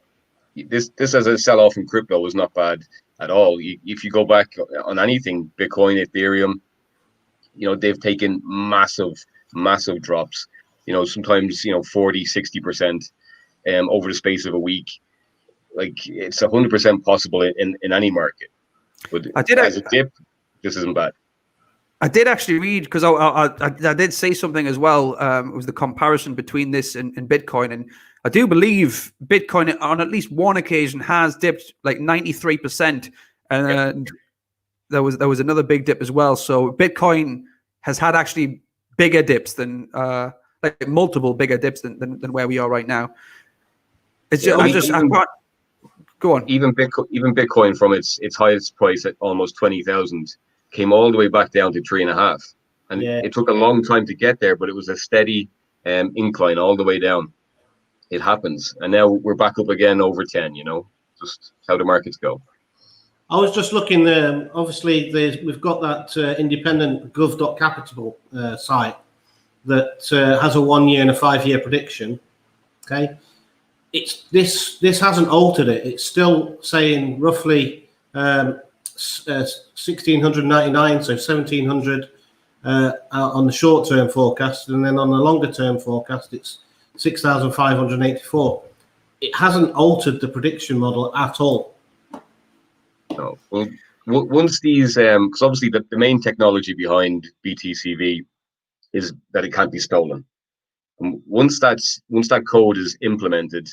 This as a sell-off in crypto was not bad at all. If you go back on anything, Bitcoin, Ethereum, they've taken massive drops, sometimes 40-60% over the space of a week. Like it's 100% possible in any market, but as a dip, this isn't bad. I did actually read, because I did say something as well. It was the comparison between this and Bitcoin, and I do believe Bitcoin on at least one occasion has dipped like 93%, and there was another big dip as well. So Bitcoin has had actually bigger dips than like multiple bigger dips than where we are right now. It's just I can't go on. Even Bitcoin from its highest price at almost 20,000 came all the way back down to 3.5, and it took a long time to get there, but it was a steady incline all the way down. It happens, and now we're back up again over 10. Just how the markets go. I was just looking there. Obviously, we've got that independent gov.capital site that has a 1 year and a 5 year prediction. Okay, this hasn't altered it. It's still saying roughly 1,699, so 1,700 on the short term forecast, and then on the longer term forecast, it's 6,584. It hasn't altered the prediction model at all. No. Well, once these, because obviously the main technology behind BTCV is that it can't be stolen. And once that code is implemented,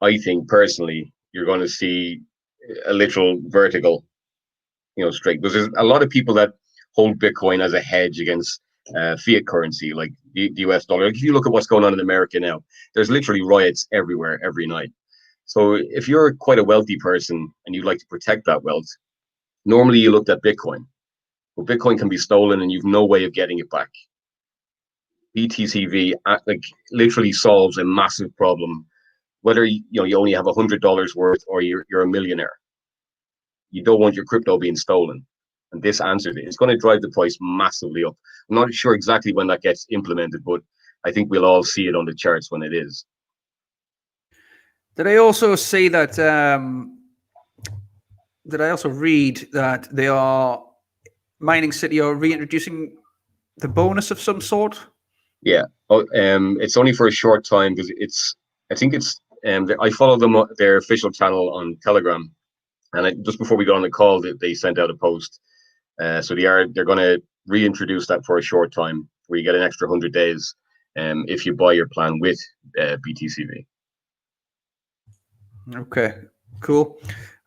I think personally you're going to see a literal vertical, straight. Because there's a lot of people that hold Bitcoin as a hedge against fiat currency, like the US dollar. Like if you look at what's going on in America now, there's literally riots everywhere every night. So if you're quite a wealthy person and you'd like to protect that wealth, normally you looked at Bitcoin. But Bitcoin can be stolen and you've no way of getting it back. BTCV literally solves a massive problem. Whether you only have $100 worth or you're a millionaire, you don't want your crypto being stolen. And this answers it. It's going to drive the price massively up. I'm not sure exactly when that gets implemented, but I think we'll all see it on the charts when it is. Did I also see that? Did I also read that they are Mining City are reintroducing the bonus of some sort? Yeah. It's only for a short time because I think it's I follow them their official channel on Telegram, and just before we got on the call, they sent out a post. So they're going to reintroduce that for a short time, where you get an extra 100 days if you buy your plan with BTCV. Okay, cool.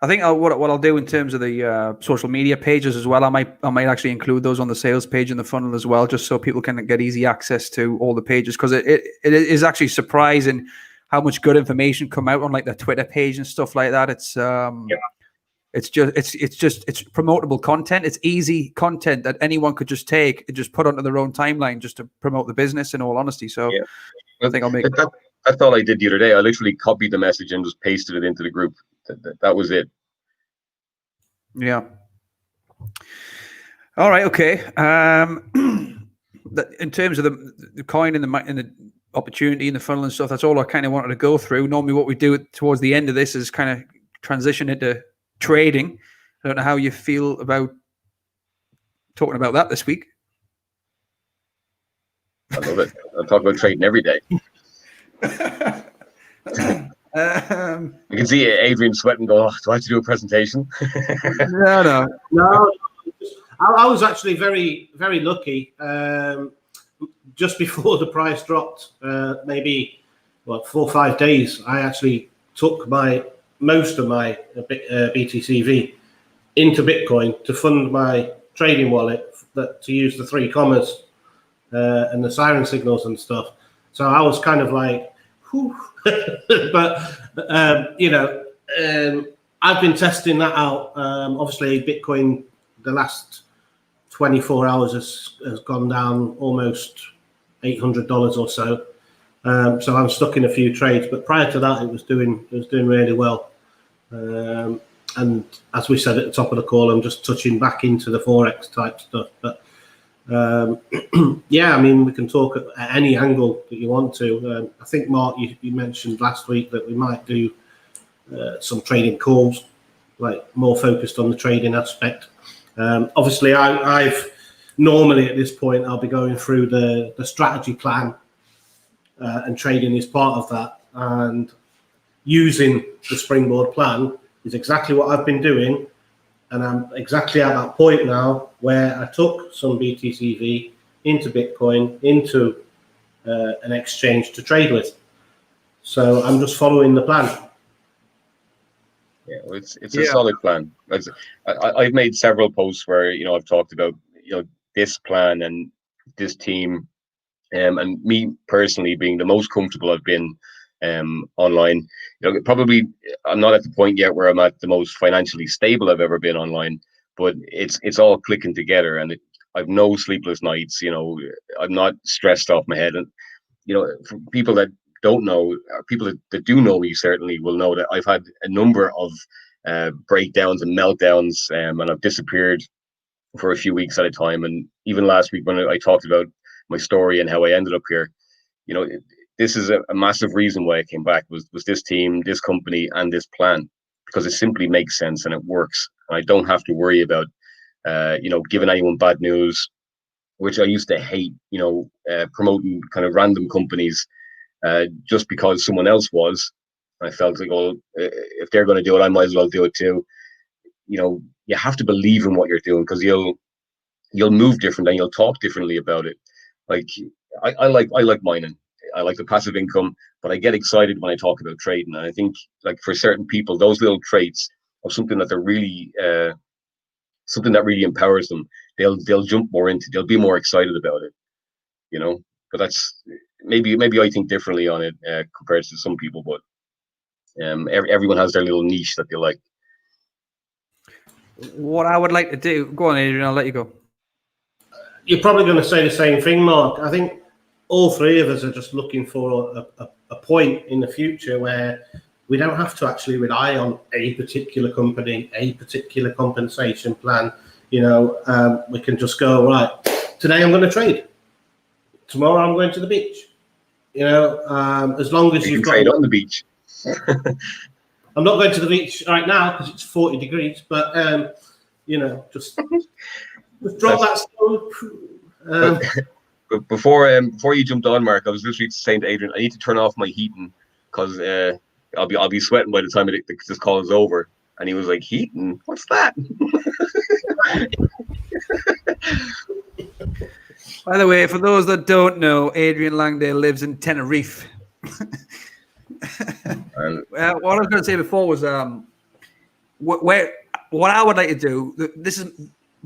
I think what I'll do in terms of the social media pages as well, I might actually include those on the sales page in the funnel as well, just so people can get easy access to all the pages, because it is actually surprising how much good information come out on like the Twitter page and stuff like that. It's it's promotable content. It's easy content that anyone could just take and just put onto their own timeline just to promote the business, in all honesty. So I think I'll make that's all I did the other day. I literally copied the message and just pasted it into the group. That was it. Yeah. All right. Okay. In terms of the coin and the opportunity and the funnel and stuff, that's all I kind of wanted to go through. Normally, what we do towards the end of this is kind of transition into trading. I don't know how you feel about talking about that this week. I love it. I talk about trading every day. I can see Adrian sweating, going, do I have to do a presentation? No. I was actually very, very lucky. Just before the price dropped, maybe 4 or 5 days, I actually took most of my BTCV into Bitcoin to fund my trading wallet to use the 3 commas and the siren signals and stuff. So I was kind of like, whew. But I've been testing that out. Obviously, Bitcoin the last 24 hours has gone down almost $800 or so. So I'm stuck in a few trades. But prior to that, it was doing really well. And as we said at the top of the call, I'm just touching back into the Forex type stuff. But yeah, I mean, we can talk at any angle that you want to. I think, Mark, you mentioned last week that we might do some trading calls, like more focused on the trading aspect. Obviously, I've normally at this point, I'll be going through the strategy plan, and trading is part of that. And using the springboard plan is exactly what I've been doing. And I'm exactly at that point now where I took some BTCV into Bitcoin, into an exchange to trade with. So I'm just following the plan. Yeah, well, it's a solid plan. I've made several posts where I've talked about this plan and this team, and me personally being the most comfortable I've been online. Probably I'm not at the point yet where I'm at the most financially stable I've ever been online, but it's all clicking together, and I've no sleepless nights. I'm not stressed off my head, and for people that don't know, or people that do know me certainly will know that I've had a number of breakdowns and meltdowns, and I've disappeared for a few weeks at a time. And even last week when I talked about my story and how I ended up here, this is a massive reason why I came back was this team, this company, and this plan, because it simply makes sense and it works. And I don't have to worry about, giving anyone bad news, which I used to hate, promoting kind of random companies just because someone else was. I felt like, well, if they're going to do it, I might as well do it too. You have to believe in what you're doing, because you'll move different and you'll talk differently about it. Like I like mining. I like the passive income, but I get excited when I talk about trading. And I think, like, for certain people, those little traits of something that they're really, something that really empowers them, they'll jump more into. They'll be more excited about it, But that's maybe I think differently on it compared to some people. But everyone has their little niche that they like. What I would like to do, go on, Adrian. I'll let you go. You're probably going to say the same thing, Mark. I think all 3 of us are just looking for a point in the future where we don't have to actually rely on a particular company, a particular compensation plan. We can just go, right, today I'm going to trade. Tomorrow I'm going to the beach. As long as you've got trade on the beach. I'm not going to the beach right now because it's 40 degrees, but just drop that stone. But before you jumped on, Mark, I was literally saying to Adrian, I need to turn off my heating because I'll be sweating by the time this call is over. And he was like, Heaton, what's that? By the way, for those that don't know, Adrian Langdale lives in Tenerife. What I was going to say before was what I would like to do. This has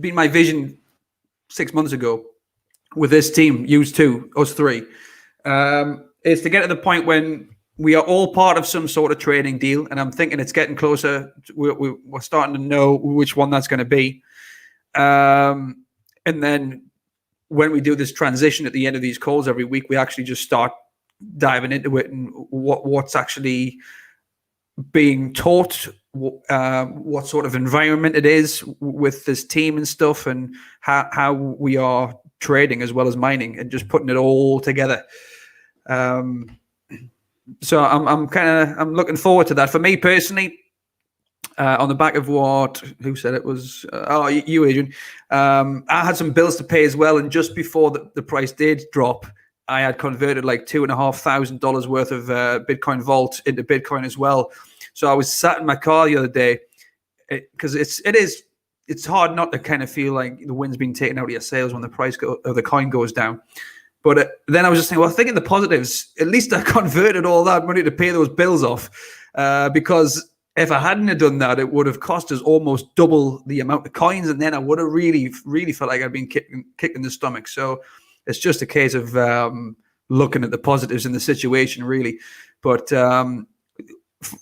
been my vision 6 months ago with this team, used two, us three, is to get to the point when we are all part of some sort of trading deal, and I'm thinking it's getting closer. We're starting to know which one that's going to be, and then when we do this transition at the end of these calls every week, we actually just start diving into it and what's actually being taught, what sort of environment it is with this team and stuff, and how we are trading as well as mining, and just putting it all together. So I'm looking forward to that. For me personally, on the back of who said it was? You, Adrian. I had some bills to pay as well, and just before the price did drop, I had converted like $2,500 worth of Bitcoin Vault into Bitcoin as well. So I was sat in my car the other day, because it's hard not to kind of feel like the wind's being taken out of your sails when the price of the coin goes down. But then I was just thinking, well, thinking the positives, at least I converted all that money to pay those bills off, because if I hadn't have done that, it would have cost us almost double the amount of coins, and then I would have really, really felt like I'd been kicked in the stomach. So it's just a case of looking at the positives in the situation, really. But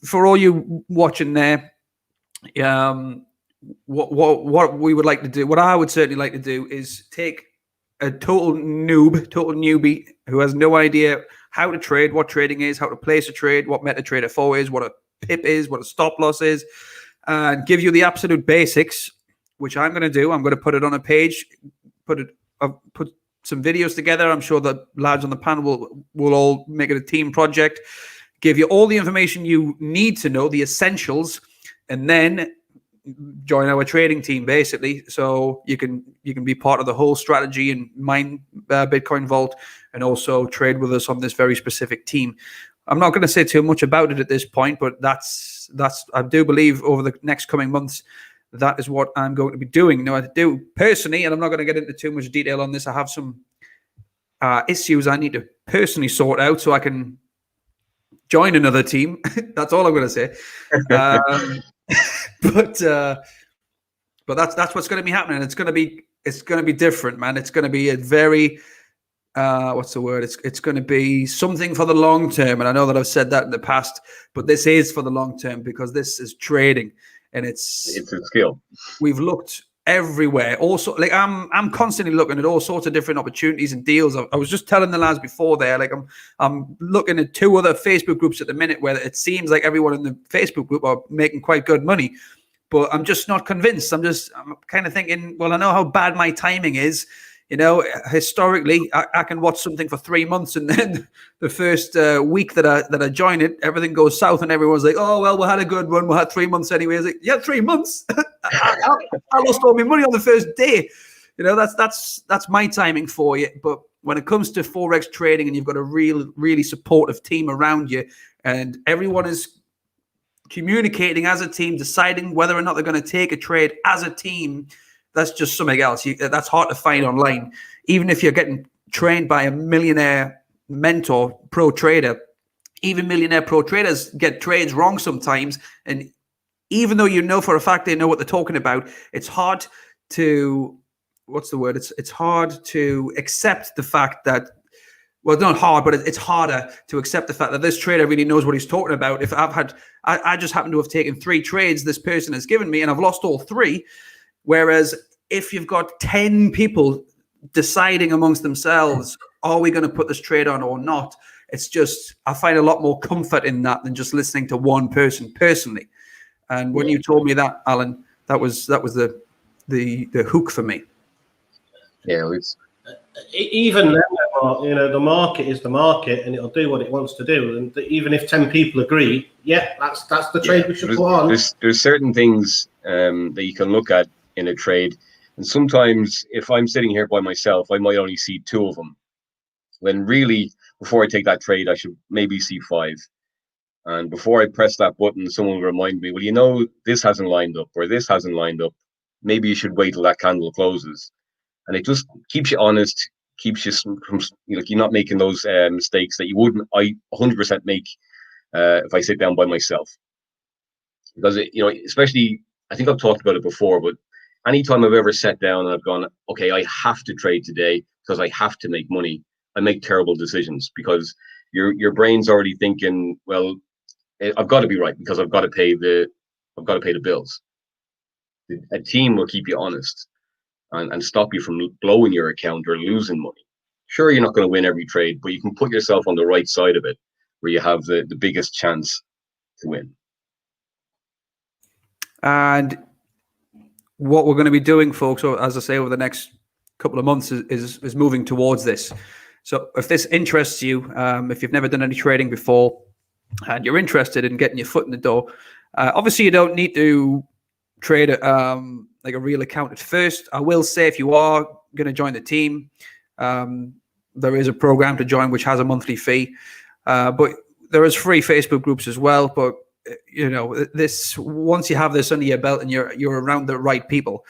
for all you watching there, what we would like to do, what I would certainly like to do, is take a total newbie who has no idea how to trade, what trading is, how to place a trade, what MetaTrader 4 is, what a pip is, what a stop loss is, and give you the absolute basics, which I'm going to do. I'm going to put it on a page, put some videos together. I'm sure the lads on the panel will all make it a team project, give you all the information you need to know, the essentials, and then join our trading team, basically, so you can be part of the whole strategy and mine Bitcoin Vault, and also trade with us on this very specific team. I'm not going to say too much about it at this point, but that's I do believe over the next coming months, that is what I'm going to be doing. Now, I do personally, and I'm not going to get into too much detail on this, I have some issues I need to personally sort out so I can join another team. That's all I'm going to say. But that's what's going to be happening. It's going to be different, man. It's going to be a very what's the word? It's going to be something for the long term. And I know that I've said that in the past, but this is for the long term, because this is trading, and it's a skill. We've looked everywhere. Also, like I'm constantly looking at all sorts of different opportunities and deals. I was just telling the lads before there, like I'm looking at 2 other Facebook groups at the minute where it seems like everyone in the Facebook group are making quite good money, but I'm just not convinced. I'm kind of thinking, well, I know how bad my timing is. You know, historically, I can watch something for 3 months, and then the first week that I join it, everything goes south, and everyone's like, "Oh well, we had a good run. We had 3 months anyway." I was like, "Yeah, 3 months. I lost all my money on the first day." You know, that's my timing for you. But when it comes to forex trading, and you've got a really supportive team around you, and everyone is communicating as a team, deciding whether or not they're going to take a trade as a team. That's just something else. That's hard to find online. Even if you're getting trained by a millionaire mentor, pro trader, even millionaire pro traders get trades wrong sometimes. And even though you know for a fact they know what they're talking about, it's hard to, what's the word? It's hard to accept the fact that, well, not hard, but it's harder to accept the fact that this trader really knows what he's talking about. If I just happen to have taken 3 trades this person has given me, and I've lost all 3. Whereas if you've got 10 people deciding amongst themselves, are we going to put this trade on or not? It's just, I find a lot more comfort in that than just listening to one person personally. And when you told me that, Alan, that was the hook for me. Yeah, it's even then, you know, the market is the market, and it'll do what it wants to do. And even if 10 people agree, yeah, that's the trade we should put on. There's certain things that you can look at in a trade, and sometimes if I'm sitting here by myself, I might only see 2 of them, when really before I take that trade I should maybe see 5. And before I press that button, someone will remind me, well, you know, this hasn't lined up or this hasn't lined up. Maybe you should wait till that candle closes. And it just keeps you honest, keeps you from, you're not making those mistakes that you wouldn't, I 100% make if I sit down by myself. Because, especially, I think I've talked about it before, but anytime I've ever sat down and I've gone, okay, I have to trade today because I have to make money, I make terrible decisions because your brain's already thinking, well, I've got to be right because I've got to pay the bills. A team will keep you honest and stop you from blowing your account or losing money. Sure, you're not going to win every trade, but you can put yourself on the right side of it where you have the biggest chance to win. And what we're going to be doing, folks, or as I say, over the next couple of months is moving towards this. So if this interests you, if you've never done any trading before and you're interested in getting your foot in the door, obviously you don't need to trade like a real account at first. I will say if you are going to join the team, there is a program to join which has a monthly fee, but there is free Facebook groups as well. But this, once you have this under your belt and you're around the right people,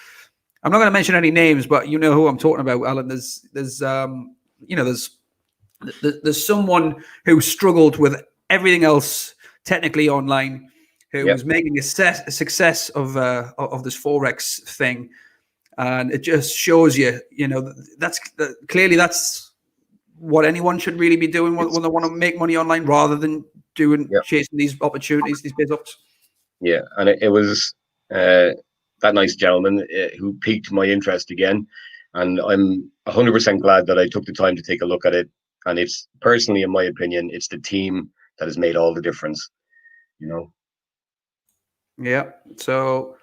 I'm not going to mention any names, but you know who I'm talking about, Alan. There's someone who struggled with everything else technically online, who was making a success of this Forex thing, and it just shows you, that's what anyone should really be doing when they want to make money online, rather than chasing these opportunities, these big ups. Yeah, and it was that nice gentleman who piqued my interest again, and I'm 100% glad that I took the time to take a look at it. And it's personally, in my opinion, it's the team that has made all the difference. Yeah, so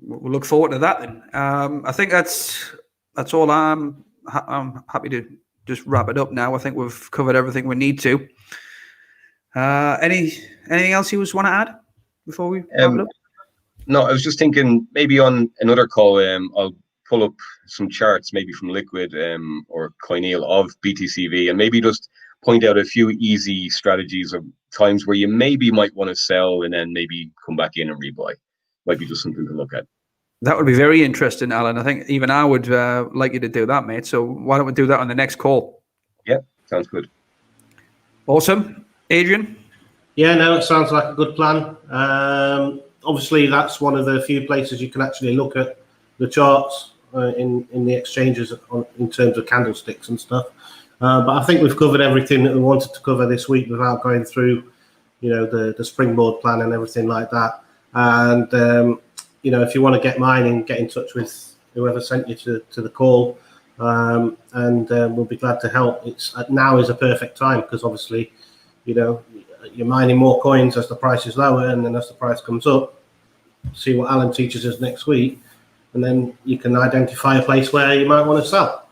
we'll look forward to that then. I think that's all. I'm happy to just wrap it up now. I think we've covered everything we need to. Anything else you just want to add before we wrap it up? No, I was just thinking maybe on another call, I'll pull up some charts, maybe from Liquid or Coineal of BTCV, and maybe just point out a few easy strategies of times where you maybe might want to sell and then maybe come back in and rebuy. Might be just something to look at. That would be very interesting, Alan. I think even I would like you to do that, mate. So why don't we do that on the next call? Yeah, sounds good. Awesome. Adrian? Yeah, no, it sounds like a good plan. Obviously, that's one of the few places you can actually look at the charts in the exchanges in terms of candlesticks and stuff. But I think we've covered everything that we wanted to cover this week without going through, the springboard plan and everything like that. And if you want to get mining, get in touch with whoever sent you to the call, and we'll be glad to help. Now is a perfect time because obviously, you're mining more coins as the price is lower, and then as the price comes up, see what Alan teaches us next week, and then you can identify a place where you might want to sell.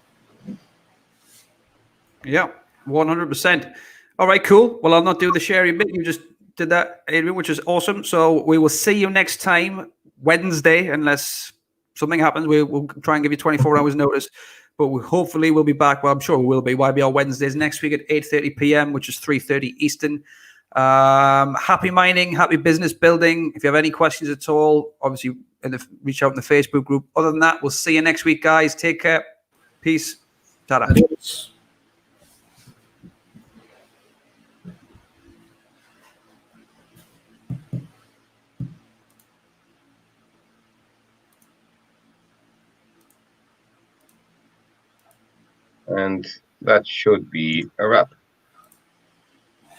Yeah, 100%. All right, cool. Well, I'll not do the sharing bit. You just did that, Adrian, which is awesome. So we will see you next time, Wednesday, unless something happens. We'll try and give you 24 hours notice, but hopefully we'll be back. Well, I'm sure we will be. YBR Wednesdays next week at 8:30 p.m., which is 3:30 Eastern. Happy mining, happy business building. If you have any questions at all, obviously reach out in the Facebook group. Other than that, we'll see you next week, guys. Take care. Peace. Ta-da. Adios. And that should be a wrap.